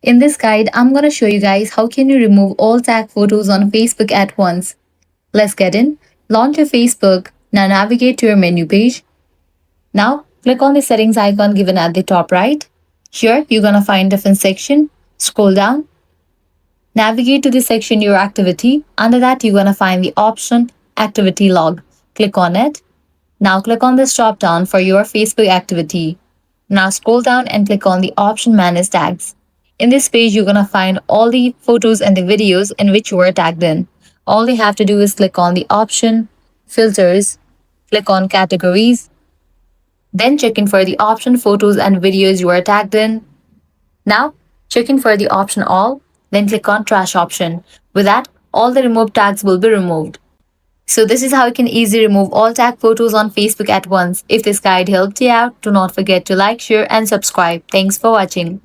In this guide, I'm going to show you guys how can you remove all tag photos on Facebook at once. Let's get in. Launch your Facebook. Now navigate to your menu page. Now click on the settings icon given at the top right. Here you're going to find different section. Scroll down. Navigate to the section Your Activity. Under that you're going to find the option Activity Log. Click on it. Now click on this drop down for your Facebook activity. Now scroll down and click on the option Manage Tags. In this page, you're going to find all the photos and the videos in which you were tagged in. All you have to do is click on the option Filters, click on Categories, then check in for the option Photos and videos you are tagged in. Now check in for the option All, then click on Trash option. With that, all the removed tags will be removed. So this is how you can easily remove all tag photos on Facebook at once. If this guide helped you out, do not forget to like, share and subscribe. Thanks for watching.